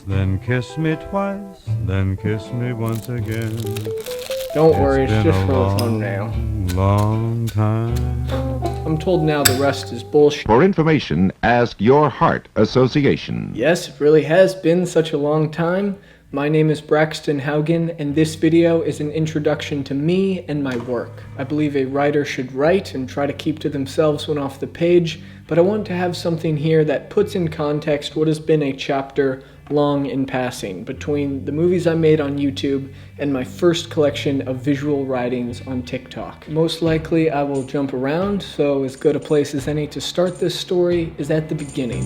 then kiss me twice, then kiss me once again. Don't worry, It's it's been just a for a long, thumbnail. long time. I'm told now the rest is bullshit. For information, ask Your Heart Association. Yes, it really has been such a long time. My name is Braxton Haugen, and this video is an introduction to me and my work. I believe a writer should write and try to keep to themselves when off the page, but I want to have something here that puts in context what has been a chapter long in passing between the movies I made on YouTube and my first collection of visual writings on TikTok. Most likely I will jump around, so as good a place as any to start this story is at the beginning.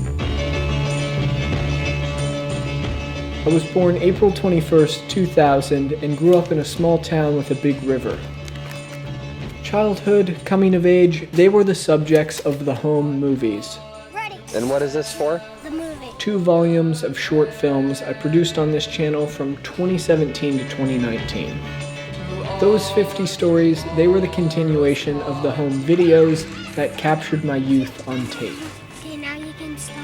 I was born April 21st, 2000, and grew up in a small town with a big river. Childhood, coming of age, they were the subjects of the home movies. Ready. And what is this for? The movie. 2 volumes of short films I produced on this channel from 2017 to 2019. Those 50 stories, they were the continuation of the home videos that captured my youth on tape. Okay, now you can stop.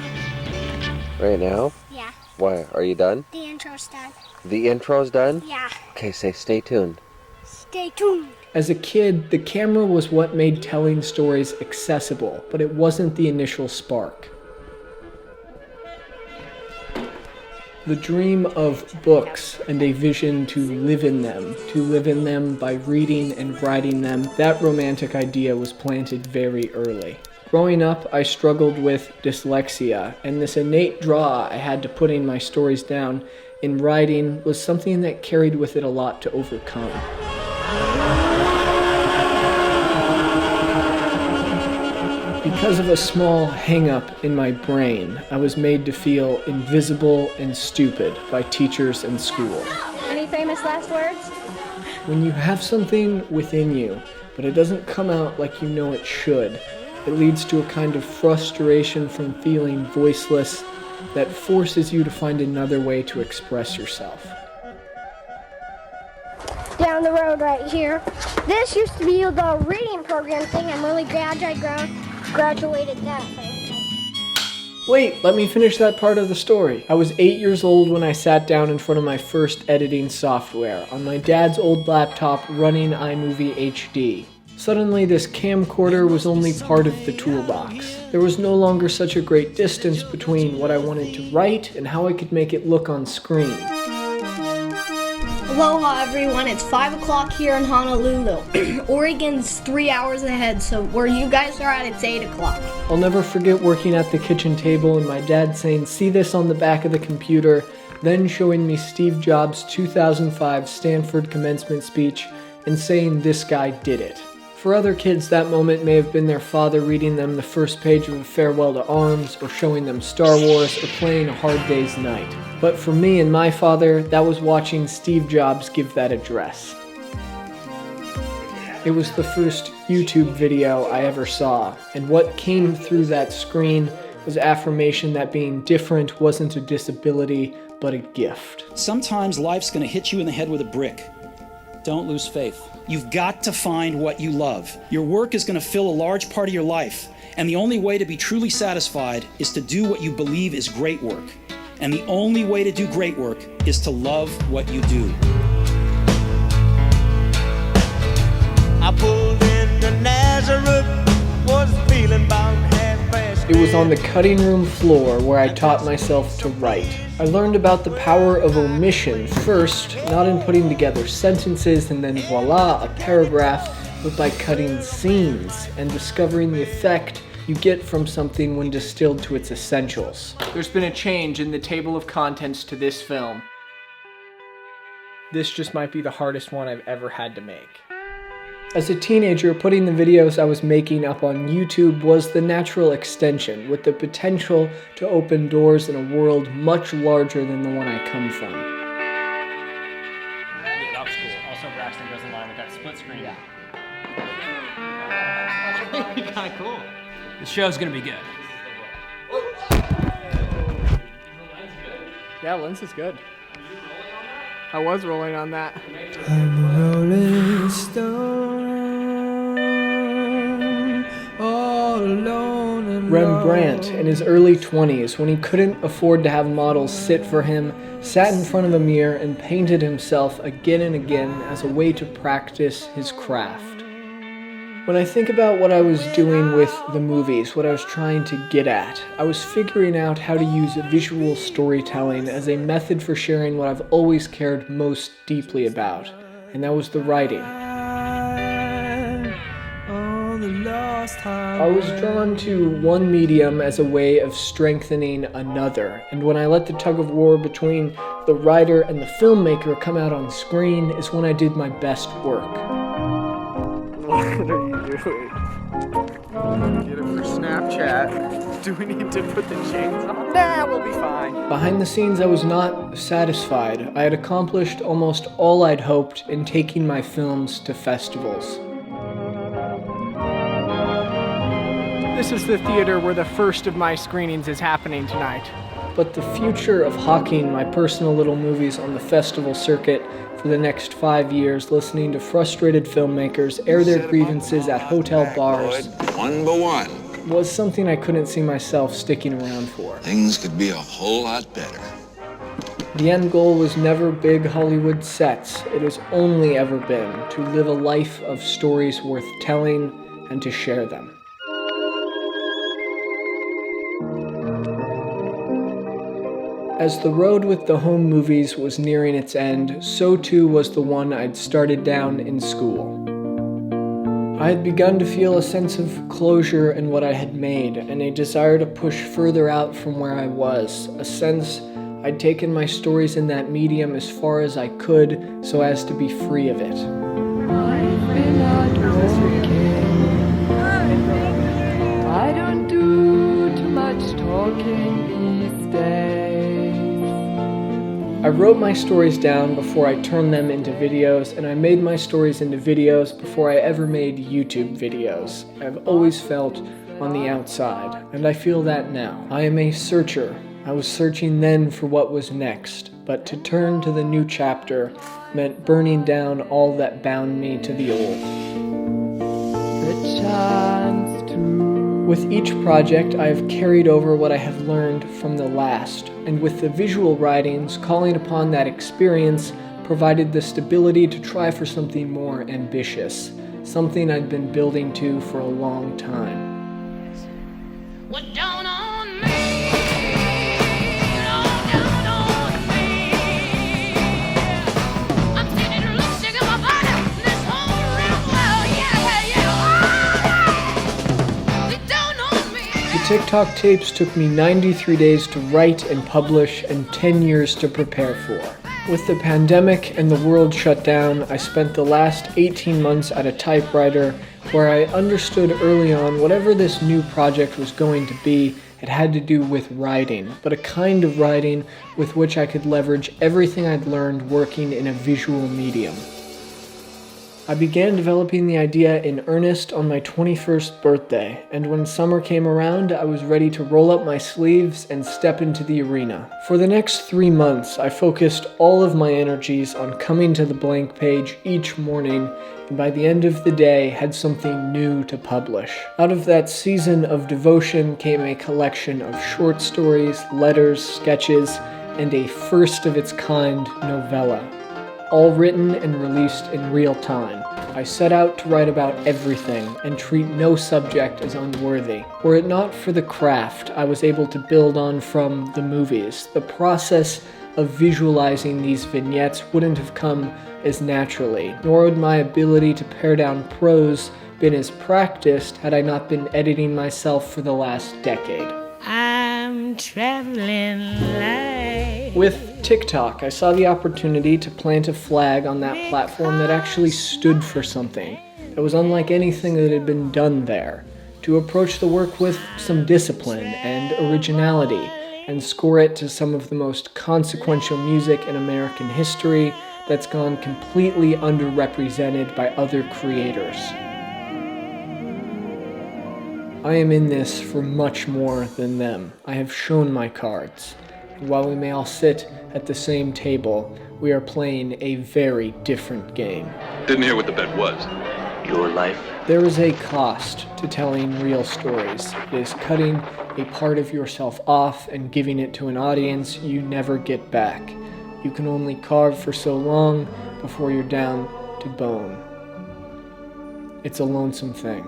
Right now? Yeah. Why? Are you done? The intro's done. The intro's done? Yeah. Okay, say stay tuned. Stay tuned. As a kid, the camera was what made telling stories accessible, but it wasn't the initial spark. The dream of books and a vision to live in them by reading and writing them, that romantic idea was planted very early. Growing up, I struggled with dyslexia, and this innate draw I had to putting my stories down in writing was something that carried with it a lot to overcome. Because of a small hang-up in my brain, I was made to feel invisible and stupid by teachers and school. Any famous last words? When you have something within you, but it doesn't come out like you know it should, it leads to a kind of frustration from feeling voiceless that forces you to find another way to express yourself. Down the road right here. This used to be the reading program thing. I'm really glad I graduated that thing. Wait, let me finish that part of the story. I was 8 years old when I sat down in front of my first editing software on my dad's old laptop running iMovie HD. Suddenly, this camcorder was only part of the toolbox. There was no longer such a great distance between what I wanted to write and how I could make it look on screen. Aloha everyone, it's 5 o'clock here in Honolulu. Oregon's 3 hours ahead, so where you guys are at, it's 8 o'clock. I'll never forget working at the kitchen table and my dad saying, "See this on the back of the computer," then showing me Steve Jobs' 2005 Stanford commencement speech and saying this guy did it. For other kids, that moment may have been their father reading them the first page of A Farewell to Arms, or showing them Star Wars, or playing A Hard Day's Night. But for me and my father, that was watching Steve Jobs give that address. It was the first YouTube video I ever saw, and what came through that screen was affirmation that being different wasn't a disability, but a gift. Sometimes life's going to hit you in the head with a brick. Don't lose faith. You've got to find what you love. Your work is going to fill a large part of your life, and the only way to be truly satisfied is to do what you believe is great work. And the only way to do great work is to love what you do. I pulled into Nazareth, was feeling about half-past. It was on the cutting room floor where I taught myself to write. I learned about the power of omission first, not in putting together sentences and then voila, a paragraph, but by cutting scenes and discovering the effect you get from something when distilled to its essentials. There's been a change in the table of contents to this film. This just might be the hardest one I've ever had to make. As a teenager, putting the videos I was making up on YouTube was the natural extension, with the potential to open doors in a world much larger than the one I come from. Yeah, that was cool. Also, Braxton goes in line with that split screen. Yeah. Kind of cool. The show's gonna be good. Yeah, lens is good. I was rolling on that. I'm a rolling stone, all alone and Rembrandt, in his early 20s, when he couldn't afford to have models sit for him, sat in front of a mirror and painted himself again and again as a way to practice his craft. When I think about what I was doing with the movies, what I was trying to get at, I was figuring out how to use visual storytelling as a method for sharing what I've always cared most deeply about, and that was the writing. I was drawn to one medium as a way of strengthening another, and when I let the tug-of-war between the writer and the filmmaker come out on screen is when I did my best work. What are you doing? Get it for Snapchat. Do we need to put the chains on? Nah, we'll be fine. Behind the scenes, I was not satisfied. I had accomplished almost all I'd hoped in taking my films to festivals. This is the theater where the first of my screenings is happening tonight. But the future of hawking my personal little movies on the festival circuit for the next 5 years, listening to frustrated filmmakers air their grievances at hotel bars, one by one, was something I couldn't see myself sticking around for. things could be a whole lot better. The end goal was never big Hollywood sets. It has only ever been to live a life of stories worth telling and to share them. As the road with the home movies was nearing its end, so too was the one I'd started down in school. I had begun to feel a sense of closure in what I had made, and a desire to push further out from where I was, a sense I'd taken my stories in that medium as far as I could so as to be free of it. I don't do too much talking these days. I wrote my stories down before I turned them into videos, and I made my stories into videos before I ever made YouTube videos. I've always felt on the outside, and I feel that now. I am a searcher. I was searching then for what was next, but to turn to the new chapter meant burning down all that bound me to the old. The chance to. With each project, I have carried over what I have learned from the last, and with the visual writings, calling upon that experience provided the stability to try for something more ambitious, something I'd been building to for a long time. TikTok tapes took me 93 days to write and publish and 10 years to prepare for. With the pandemic and the world shut down, I spent the last 18 months at a typewriter where I understood early on whatever this new project was going to be, it had to do with writing, but a kind of writing with which I could leverage everything I'd learned working in a visual medium. I began developing the idea in earnest on my 21st birthday, and when summer came around, I was ready to roll up my sleeves and step into the arena. For the next 3 months, I focused all of my energies on coming to the blank page each morning, and by the end of the day, had something new to publish. Out of that season of devotion came a collection of short stories, letters, sketches, and a first-of-its-kind novella, all written and released in real time. I set out to write about everything and treat no subject as unworthy. Were it not for the craft I was able to build on from the movies, the process of visualizing these vignettes wouldn't have come as naturally, nor would my ability to pare down prose been as practiced had I not been editing myself for the last decade. I'm traveling light. With TikTok, I saw the opportunity to plant a flag on that platform that actually stood for something, that was unlike anything that had been done there, to approach the work with some discipline and originality, and score it to some of the most consequential music in American history that's gone completely underrepresented by other creators. I am in this for much more than them. I have shown my cards. And while we may all sit at the same table, we are playing a very different game. Didn't hear what the bet was. your life? There is a cost to telling real stories. It is cutting a part of yourself off and giving it to an audience you never get back. You can only carve for so long before you're down to bone. It's a lonesome thing.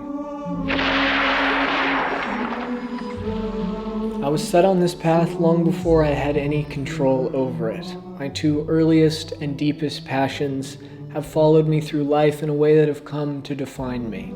I was set on this path long before I had any control over it. My two earliest and deepest passions have followed me through life in a way that have come to define me.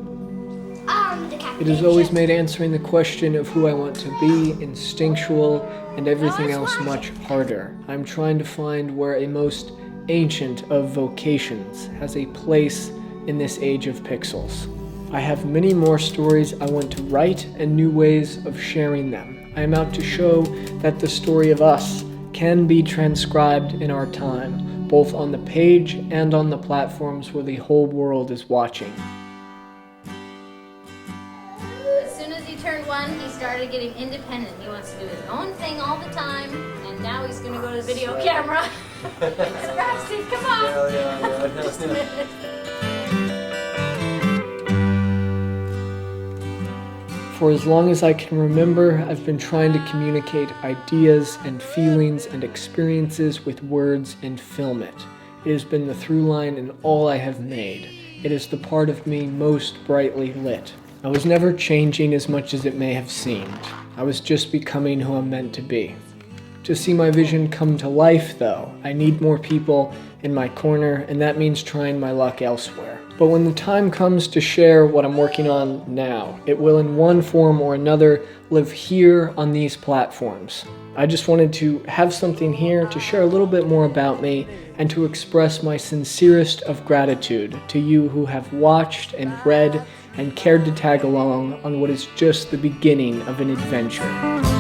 It has always made answering the question of who I want to be instinctual and everything else much harder. I'm trying to find where a most ancient of vocations has a place in this age of pixels. I have many more stories I want to write and new ways of sharing them. I am out to show that the story of us can be transcribed in our time, both on the page and on the platforms where the whole world is watching. As soon as he turned 1, he started getting independent. He wants to do his own thing all the time, and now he's going to go to the video camera. Braxton, come on! Yeah. For as long as I can remember, I've been trying to communicate ideas and feelings and experiences with words and film it. It has been the through line in all I have made. It is the part of me most brightly lit. I was never changing as much as it may have seemed. I was just becoming who I'm meant to be. To see my vision come to life, though, I need more people in my corner, and that means trying my luck elsewhere. But when the time comes to share what I'm working on now, it will in one form or another live here on these platforms. I just wanted to have something here to share a little bit more about me and to express my sincerest of gratitude to you who have watched and read and cared to tag along on what is just the beginning of an adventure.